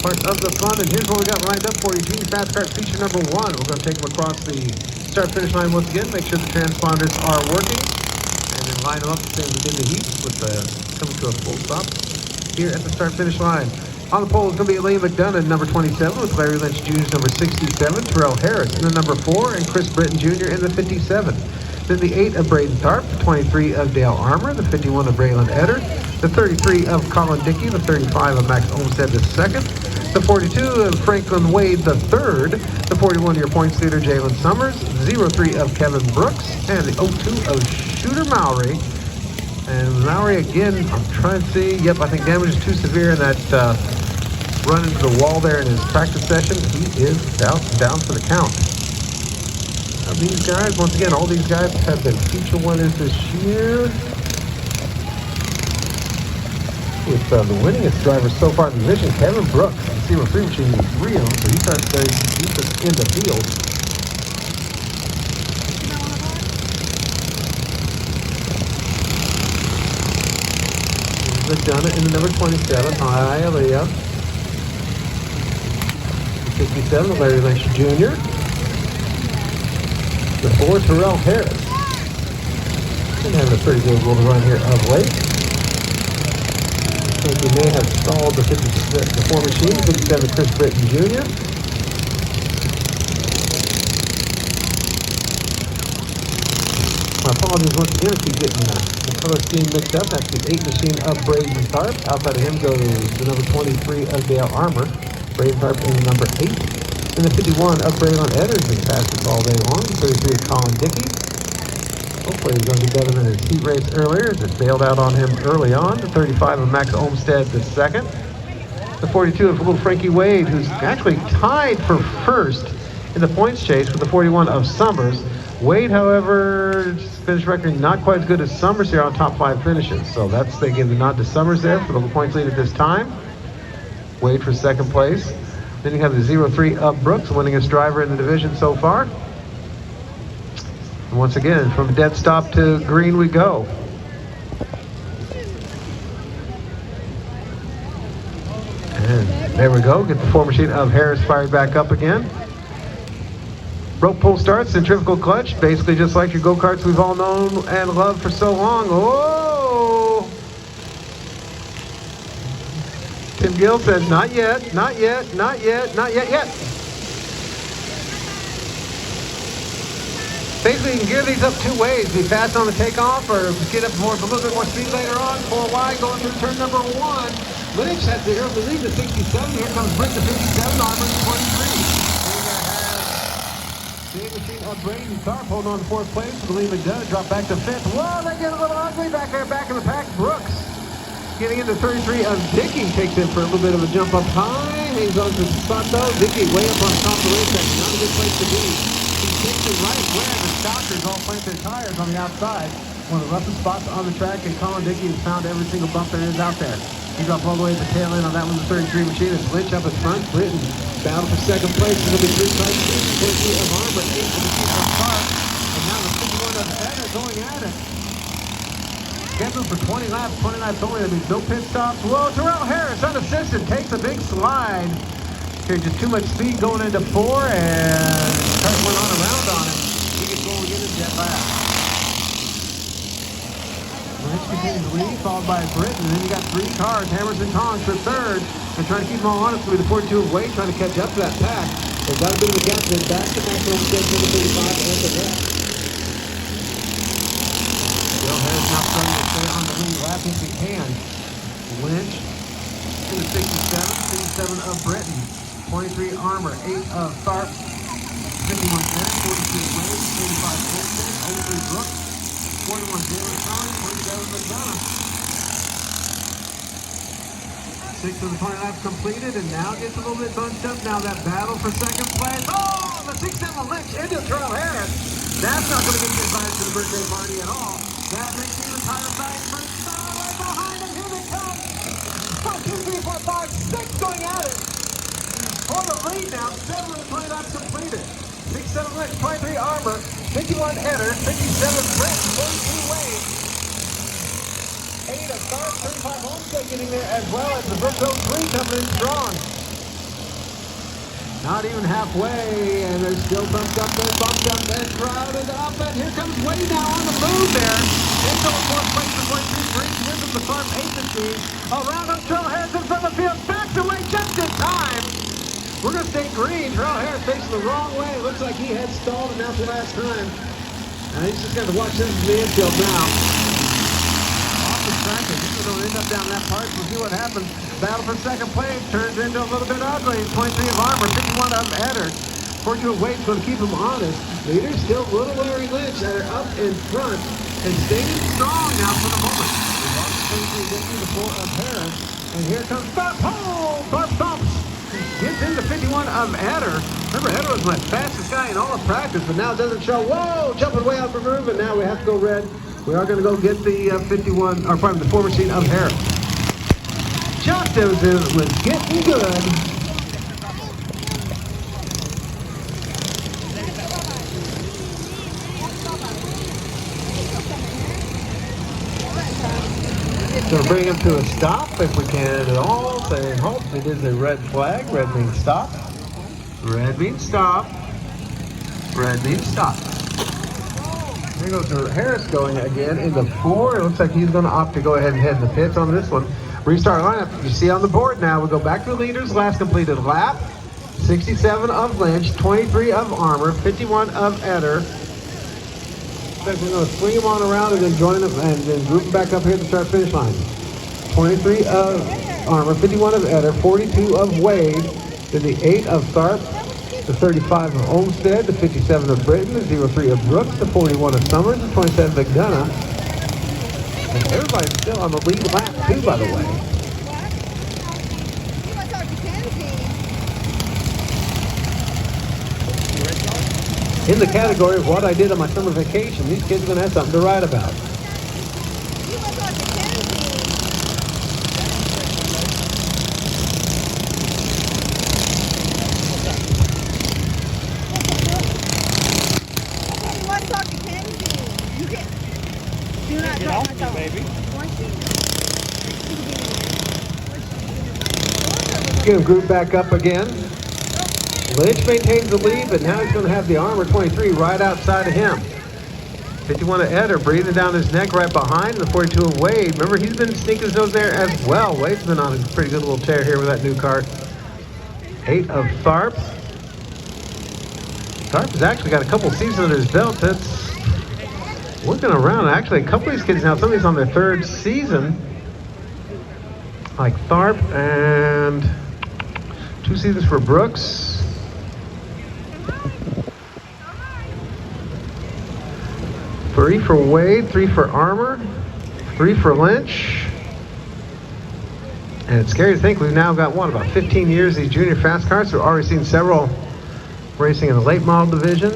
part of the fun. And here's what we got lined up for you. Junior Fast Kart feature number 1. We're going to take them across the start-finish line once again. Make sure the transponders are working. And then line them up the same as we did in the heat with coming to a full stop here at the start-finish line. On the pole is going to be Elaine McDonough, number 27, with Larry Lynch Jr.'s number 67, Terrell Harris in the number 4, and Chris Britton Jr. in the 57. Then the 8 of Braden Tharp, the 23 of Dale Armour, the 51 of Braylon Etter, the 33 of Colin Dickey, the 35 of Max Olmstead II, the 42 of Franklin Wade III, the 41 of your points leader Jalen Summers, 03 of Kevin Brooks, and the 02 of Shooter Mowry. And Lowry again, I'm trying to see. Yep, I think damage is too severe in that run into the wall there in his practice session. He is down for the count. Now these guys, once again, all these guys have been feature winners this year. With the winningest driver so far in the division, Kevin Brooks. The 03 machine is 3 of them, so he starts very deep in the field. McDonough in the number 27, hi Aaliyah. 57, Larry Lynch Jr. The 4, Terrell Harris. Been having a pretty good little run here of late. I think he may have stalled the 4 machine, 57, Chris Britton Jr. My apologies once again if you keep getting the color scheme mixed up. That's the 8 machine of Braden Tharp. Outside of him goes the number 23 of Dale Armour. Braden Tharp in the number 8. And the 51 of Braylon Etter has been fastest all day long. The 33 of Colin Dickey. Hopefully he's going to be better than his heat race earlier as it bailed out on him early on. The 35 of Max Olmstead II. The 42 of little Frankie Wade, who's actually tied for first in the points chase with the 41 of Summers. Wade, however, finish record not quite as good as Summers here on top 5 finishes. So they give the nod to Summers there for the points lead at this time. Wade for second place. Then you have the 03 of Brooks, winningest driver in the division so far. And once again, from dead stop to green we go. And there we go. Get the 4 machine of Harris fired back up again. Rope pull starts, centrifugal clutch, basically just like your go-karts we've all known and loved for so long. Oh! Tim Gill says, not yet, not yet, not yet, not yet, yet. Basically, you can gear these up 2 ways. Be fast on the takeoff or get up a little bit more speed later on. 4 wide going through turn number 1. Lynch has the early lead to 67. Here comes Britt to 57, Armour to 23. Big machine of Braden Tharp holding on to 4th place. Elaine McDonough drop back to 5th. Whoa, they get a little ugly back there, back in the pack. Brooks getting into 33 of Dickey. Takes him for a little bit of a jump up high. Hangs on to the spot though. Dickey way up on top of the racetrack. Not a good place to be. He takes it right where the Stalkers all plant their tires on the outside. One of the roughest spots on the track, and Colin Dickey has found every single bump there is out there. He dropped all the way at the tail end on that one, the 33 machine. It's Lynch up in front. Britton battle for second place. It's going to be 3 times 23 of Armour, 8 for the machine of Clark. And now the 51 of Etter going at it. Scheduled for 20 laps, 20 laps only. That means no pit stops. Whoa, Terrell Harris, unassisted, takes a big slide. Here, just too much speed going into 4, and Kurt went around on him. He gets going in his jet lap. Lynch continues to lead, followed by Britton, and then you got 3 cars, Hammers and Tongs for 3rd. They're trying to keep them all honest with the 42 of Wade, trying to catch up to that pack. They've got a bit of a gap, then back to Max Olmstead, number 35, and the rest. Bill Harris now starting to stay on the lead lap if he can. Lynch to the 67 of Britton, 23 Armour, 8 of Tharp, 51 Ed, 42 Wade, 35 Olmstead, 03 Brooks, 41 Jalen Summers, 27 McDonough. 6 of the 20 laps completed, and now gets a little bit bunched up. Now that battle for second place. Oh, the 6-7 Lynch into Terrell Harris. That's not going to get you invited to the birthday party at all. That makes the entire side first star right behind him. Here they come. 1, 2, 3, 4, 5, 6 going at it. For the lead now, 7 of the 20 laps completed. 6-7 Lynch, 23 Armour, 51 Etter, 57 Brent, 42 Wade. 8 of Tharp, 35 Olmstead getting there as well as the Brook 03 coming in strong. Not even halfway, and they're still bumped up and crowded up, and here comes Wade now on the move there. Into the fourth place for 23 Green, here comes the Farm 8 machine. Around up Terrell Harrison from the field, backs away just in time. We're going to stay green. Terrell Harris facing the wrong way. Looks like he had stalled, and that's the last time. And he's just got to watch this from the infield now. Off the track, and usually don't end up down that part. We'll see what happens. Battle for second place turns into a little bit ugly. 23 of Armor, 51 of Eder. 42 of Wade's going to keep him honest. Leaders still little Larry Lynch that are up in front and staying strong now for the moment. We've also seen the 4 of Harris. And here comes Thump. Oh, Thump thumps. Gets into 51 of Eder. Remember, Eder was my fastest guy in all of practice, but now it doesn't show. Whoa, jumping way out the move, and now we have to go red. We are going to go get the 51, or pardon, the 4 machine of Harris. Just as it was getting good. Going to bring him to a stop if we can at all. Say halt. It is a red flag. Red means stop. Red means stop. Red means stop. Here goes Harris going again into 4. It looks like he's going to opt to go ahead and head in the pits on this one. Restart lineup. You see on the board now. We go back to the leaders. Last completed lap. 67 of Lynch, 23 of Armor, 51 of Eder. We're going to swing them on around and then join them and then group them back up here at the start finish line. 23 of Armor, 51 of Eder, 42 of Wade, then the 8 of Tharp, the 35 of Olmsted, the 57 of Britton, the 03 of Brooks, the 41 of Summers, the 27 of McDonough. And everybody's still on the lead lap too, by the way. In the category of what I did on my summer vacation, these kids are going to have something to write about. Get him grouped back up again. Lynch maintains the lead, but now he's going to have the Armor 23 right outside of him. 51 of Eder breathing down his neck right behind the 42 of Wade. Remember, he's been sneaking his nose there as well. Wade's been on a pretty good little tear here with that new kart. 8 of Tharp. Tharp has actually got a couple seasons under his belt. That's looking around. Actually, a couple of these kids now, some of these on their 3rd season. Like Tharp, and 2 seasons for Brooks. 3 for Wade, 3 for Armor, 3 for Lynch. And it's scary to think we've now got, about 15 years these junior fast cars. We've already seen several racing in the late model division.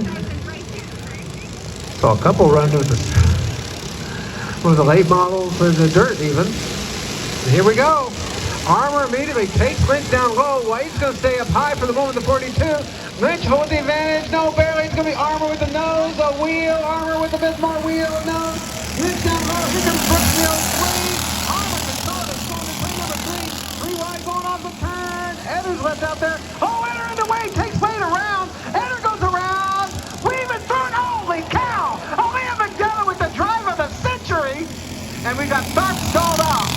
Saw a couple run with the late models, with the dirt even. And here we go. Armor immediately takes Lynch down low. Wade's going to stay up high for the moment, the 42. Lynch holds the advantage. No, barely. It's going to be Armor with the nose, a wheel. Armor with a bit more wheel, nose. Lynch down low. Here comes Brooks, the 03. Armor controlled it. Going to number 3. 3 wide going off the turn. Eder's left out there. Oh, Eder into Wade. Takes Wade around. Eder goes around. Weaving through it. Holy cow. Liam McDonough with the drive of the century. And we got Tharp stalled off.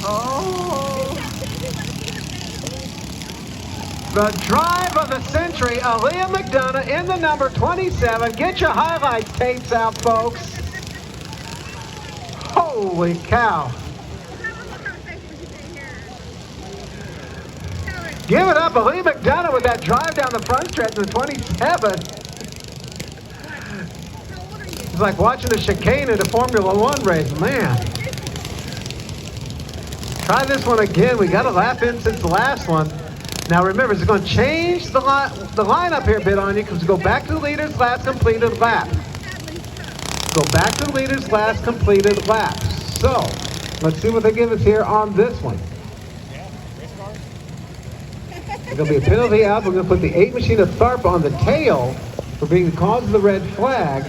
Oh. The drive of the century, Liam McDonough in the number 27. Get your highlight tapes out, folks. Holy cow. Give it up, Liam McDonough with that drive down the front stretch in the 27. It's like watching a chicane at a Formula One race, man. Try this one again. We got a lap in since the last one. Now remember, it's going to change the lineup here a bit on you because we go back to the leader's last completed lap. Go back to the leader's last completed lap. So, let's see what they give us here on this one. There's going to be a penalty out. We're going to put the 8 machine of Tharp on the tail for being the cause of the red flag.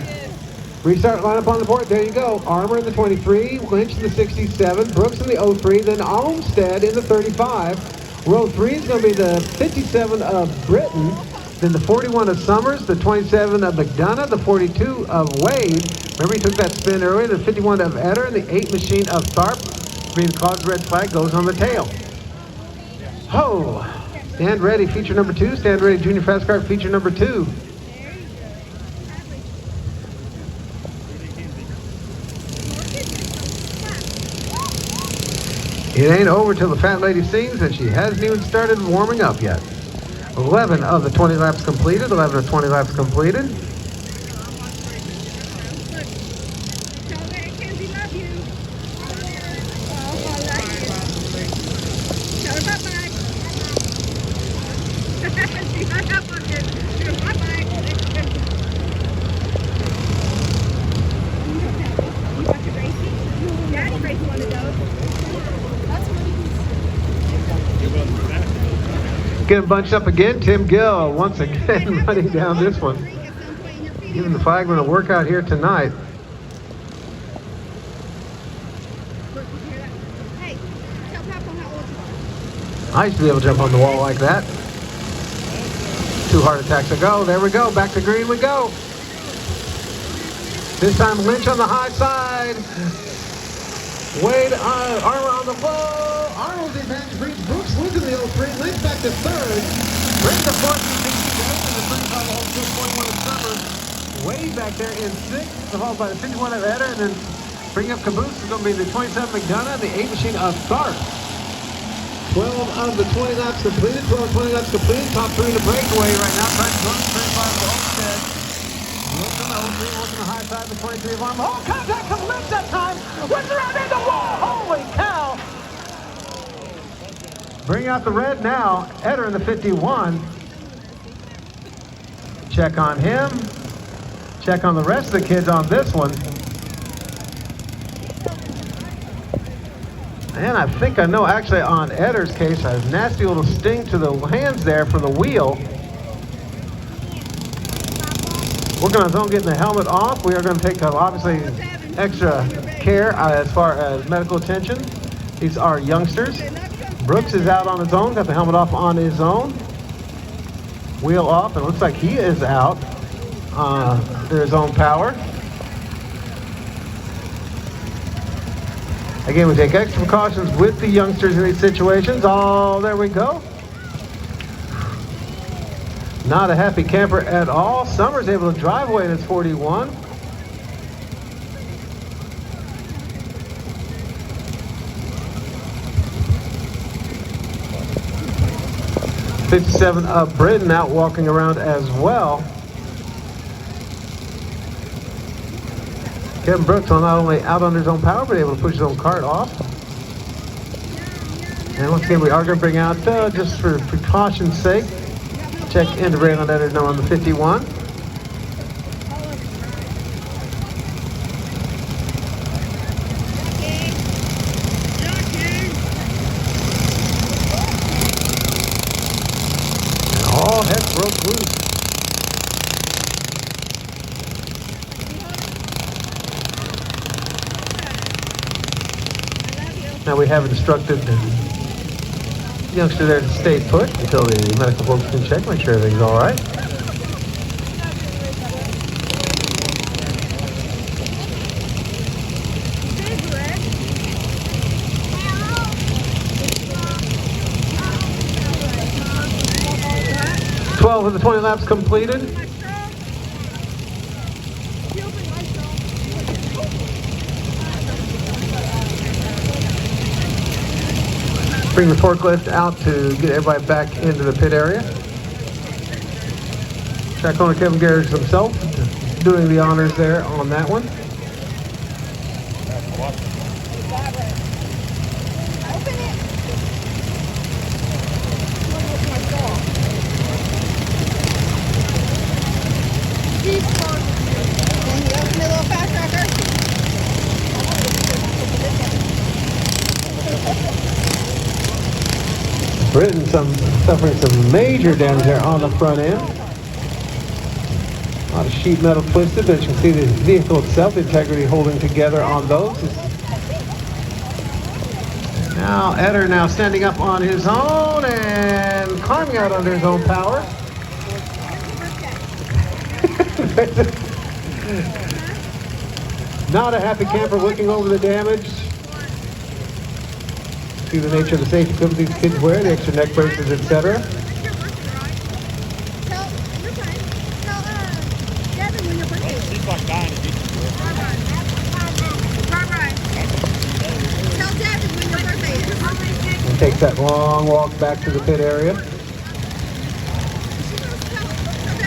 Restart lineup on the board. There you go. Armor in the 23, Lynch in the 67, Brooks in the 03, then Olmsted in the 35. Row 3 is going to be the 57 of Britain, then the 41 of Summers, the 27 of McDonough, the 42 of Wade. Remember he took that spin earlier, the 51 of Eder, and the 8 machine of Tharp. Green cause red flag goes on the tail. Ho! Stand ready, feature number 2. Stand ready, Junior Fast Kart, feature number 2. It ain't over till the fat lady sings, and she hasn't even started warming up yet. 11 of the 20 laps completed. 11 of 20 laps completed. Getting bunched up again, Tim Gill once again running down this one. Giving the flagman a workout here tonight. I used to be able to jump on the wall like that. 2 heart attacks ago. There we go. Back to green we go. This time Lynch on the high side. Wade Arnold on the floor. Arnold's advantage brings Brooks losing the 03. Lynch back to 3rd. Brings the 4th to 60 and the 35 of 41 of Summers. Wade back there in 6th, followed by the 51 of Eder, and then bring up caboose is going to be the 27 McDonough and the 8 machine of Tharp. 12 of the 20 laps completed. 12 of 20 laps completed. Top 3 in the breakaway right now. Trying to go to 35 of Olmsted. Looks on the 03, looks on the high side, the 23 of Arnold. Oh, contact from Lynch that time. Whips around in the wall. Holy cow. Bring out the red now. Eder in the 51. Check on him. Check on the rest of the kids on this one. And I think I know actually on Eder's case, a nasty little sting to the hands there from the wheel. Working on his own getting the helmet off. We are going to take obviously extra care as far as medical attention. These are youngsters. Brooks is out on his own, got the helmet off on his own. Wheel off, and it looks like he is out through his own power. Again, we take extra precautions with the youngsters in these situations. Oh, there we go. Not a happy camper at all. Summers able to drive away in his 41. '57 of Britain out walking around as well. Kevin Brooks on not only out under his own power, but able to push his own kart off. And once again, we are going to bring out, just for precaution's sake, check into Raylan Eder now on the 51. And all heck broke loose. Now we have instructed the youngster there to stay put until the medical folks can check, make sure everything's all right. Twelve of the 20 laps completed. Bring the forklift out to get everybody back into the pit area. Track owner Kevin Garrett himself doing the honors there on that one. Britain suffering some major damage there on the front end. A lot of sheet metal twisted, but you can see the vehicle itself, the integrity holding together on those. Now Eder now standing up on his own and climbing out under his own power. Not a happy camper looking over the damage. See the nature of the safety equipment these kids wear, the extra neck braces, etc. She's like dying to get you. Tell Devin when your birthday is. And takes that long walk back to the pit area.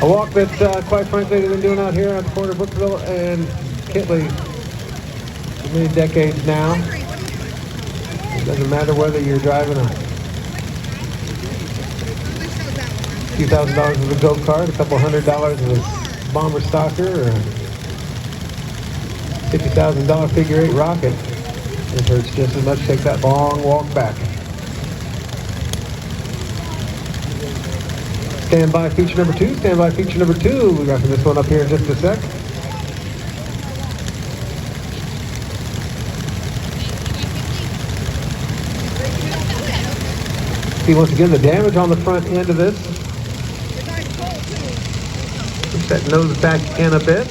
A walk that, quite frankly, they've been doing out here on the corner of Brookville and Kitley for many decades now. It doesn't matter whether you're driving a few $1,000s of a go-kart, a couple $100s of a bomber stalker, or a $50,000 figure 8 rocket. It hurts just as much to take that long walk back. Stand by feature number 2, stand by feature number 2. We'll go for this one up here in just a sec. See once again the damage on the front end of this. Push that nose back in a bit.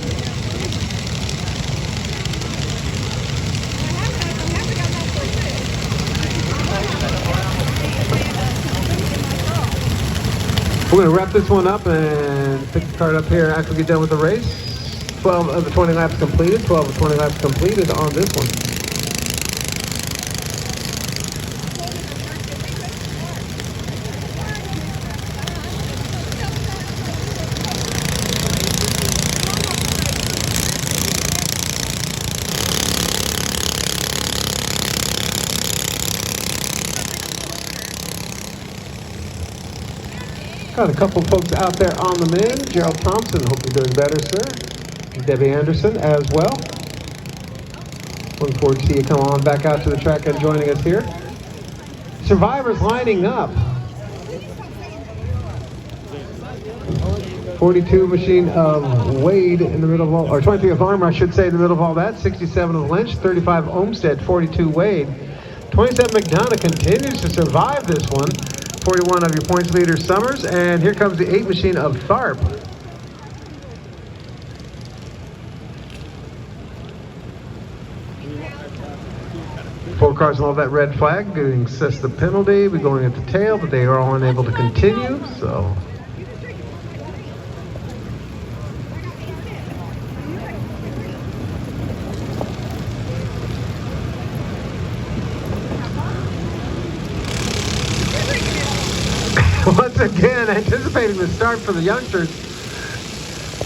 We're going to wrap this one up and pick the card up here after we get done with the race. 12 of the 20 laps completed. 12 of the 20 laps completed on this one. Got a couple folks out there on the mend. Gerald Thompson, hope you're doing better, sir. Debbie Anderson as well. Looking forward to see you come on back out to the track and joining us here. Survivors lining up. 42 machine of Wade in the middle of all, or 23 of Armor, I should say, in the middle of all that. 67 of Lynch, 35 Olmsted, 42 Wade. 27 McDonough continues to survive this one. 41 of your points leader Summers, and here comes the 8 machine of Tharp. Four cars and all that red flag getting assessed the penalty. We're going at the tail, but they are all unable to continue, so. Once again, anticipating the start for the youngsters.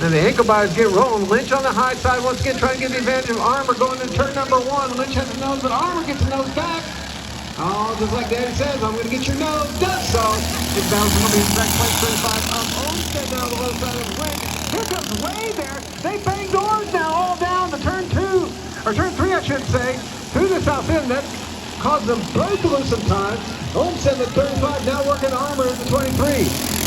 And the ankle buyers get rolling. Lynch on the high side once again trying to get the advantage of Armor going to turn number 1. Lynch has a nose, but Armor gets a nose back. Oh, just like Daddy says, I'm going to get your nose. Does so. Big bounce will be in track place 35 of Olmsted down the low side of the wing. Here comes Way there. They bang doors now all down to turn 2, or turn 3 I should say, through the south end. That caused them both to lose some time. Olmsted at 35, now working Armor at the 23.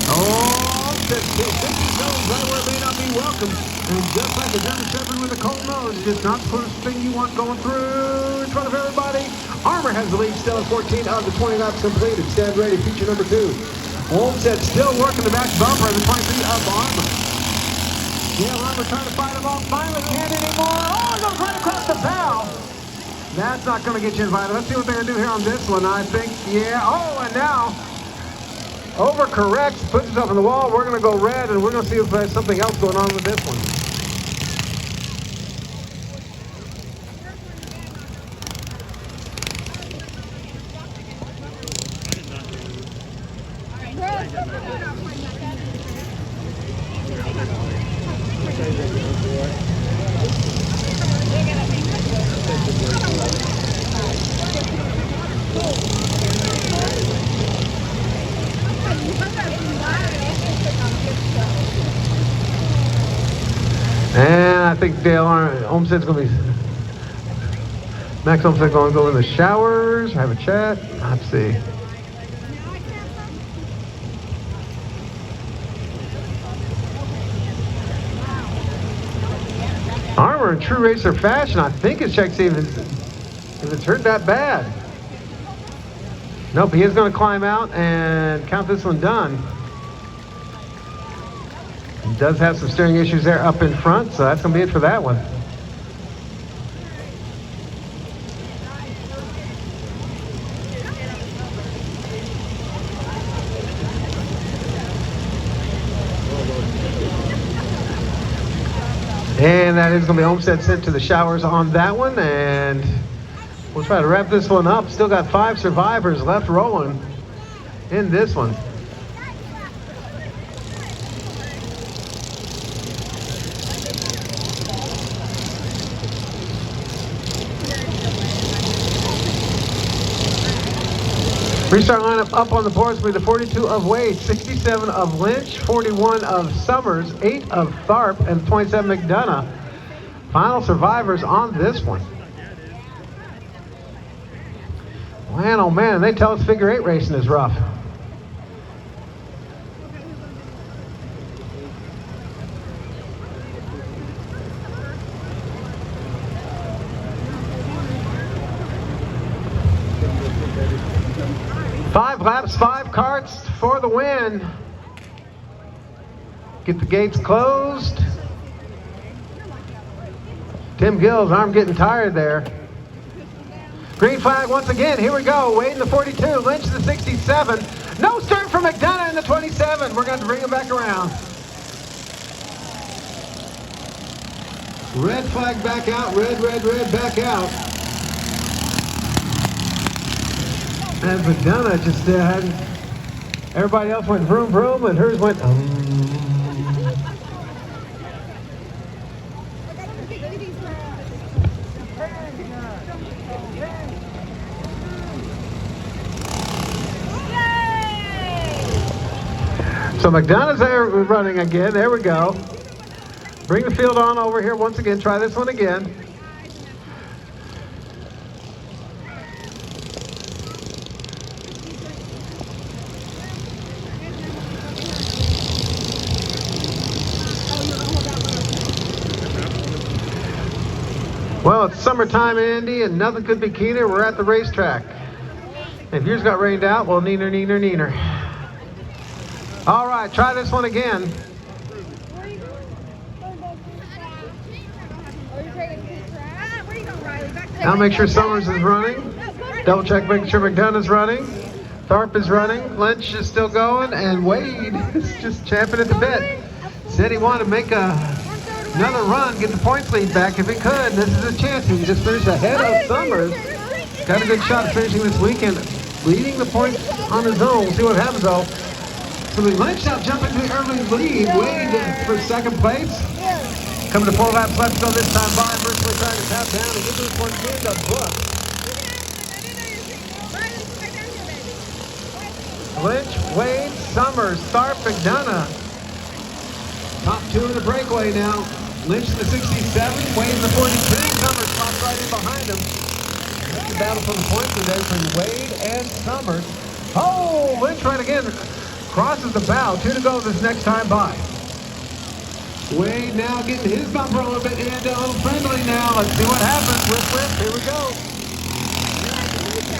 Olmsted still 50 zones right where it may not be welcome. And just like the German Shepherd with a cold nose, just not the first thing you want going through in front of everybody. Armor has the lead still at 14 of the 20 laps completed. Stand ready, feature number 2. Olmsted still working the back bumper of the 23 of Armor. Yeah, Armor trying to fight him off. Finally can't anymore. Oh, it goes right across the bow. That's not going to get you invited. Let's see what they're going to do here on this one. I think, yeah. Oh, and now overcorrects, puts itself on the wall. We're going to go red, and we're going to see if there's something else going on with this one. And I think Dale Olmsted's going to be, Max Olmsted's going to go in the showers, have a chat. Let's see. Armor in true racer fashion, I think it's check see if it's hurt that bad. Nope, he is going to climb out and count this one done. He does have some steering issues there up in front, so that's going to be it for that one. And that is going to be Homestead sent to the showers on that one, and we'll try to wrap this one up. Still got 5 survivors left rolling in this one. Restart lineup up on the boards with the 42 of Wade, 67 of Lynch, 41 of Summers, 8 of Tharp, and 27 McDonough. Final survivors on this one. Man, oh man, they tell us figure 8 racing is rough. Five laps, 5 carts for the win. Get the gates closed. Tim Gill's arm getting tired there. Green flag once again. Here we go. Wade in the 42, Lynch the 67. No start for McDonough in the 27. We're going to bring him back around. Red flag back out. Red, red, red back out. And McDonough just had, everybody else went vroom vroom and hers went So McDonough's there running again. There we go. Bring the field on over here once again. Try this one again. Well, it's summertime in Indy and nothing could be keener. We're at the racetrack. If yours got rained out, well, neener, neener, neener. All right, try this one again. Now make sure Summers is running. Double check, making sure McDonough's running. Tharp is running. Lynch is still going. And Wade is just champing at the bit. Said he wanted to make another run, get the points lead back if he could. This is a chance. He just finished ahead of Summers. Got a good shot at finishing this weekend, leading the points on his own. We'll see what happens though. So the Lynch out jumping to the early lead. Wade for second place. Coming to 4 laps left to go this time by. Virtually trying to tap down and get this one in the book. Lynch, Wade, Summers, Tharp, McDonough. Top 2 in the breakaway now. Lynch in the 67, Wade in the 42. Summers pops right in behind him. That's the battle for the points today between Wade and Summers. Oh, Lynch right again. Crosses the bow. 2 to go this next time by. Wade now getting his bumper a little bit and a little friendly now. Let's see what happens. Whip, whip. Here we go.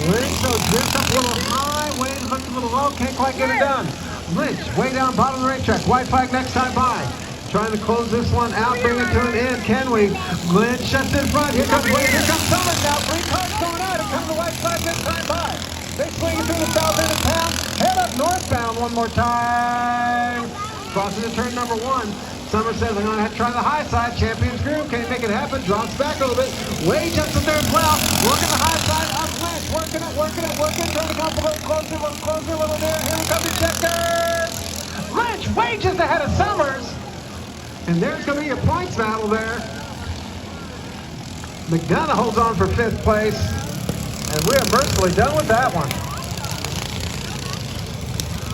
Lynch goes just up a little high. Wade looks a little low. Can't quite get it done. Lynch way down bottom of the racetrack. White flag next time by. Trying to close this one out. Bring it to an end. Can we? Lynch shuts in front. Here comes Wade. Here comes Summers now. 3 cars going out. Here comes the white flag this time by. They swing it through the south end of town. Head up northbound one more time. Crossing the turn number 1. Summers says, I'm going to have to try the high side. Champion's groove. Can he make it happen? Drops back a little bit. Wade jumps in there as well. Working the high side. Up Lynch. Working it, working it, working. Trying to come a little closer, a little near. Here we come the checkers. Lynch, Wade just ahead of Summers. And there's going to be a points battle there. McDonough holds on for 5th place. And we are mercifully done with that one.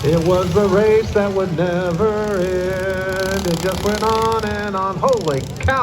It was the race that would never end. It just went on and on. Holy cow.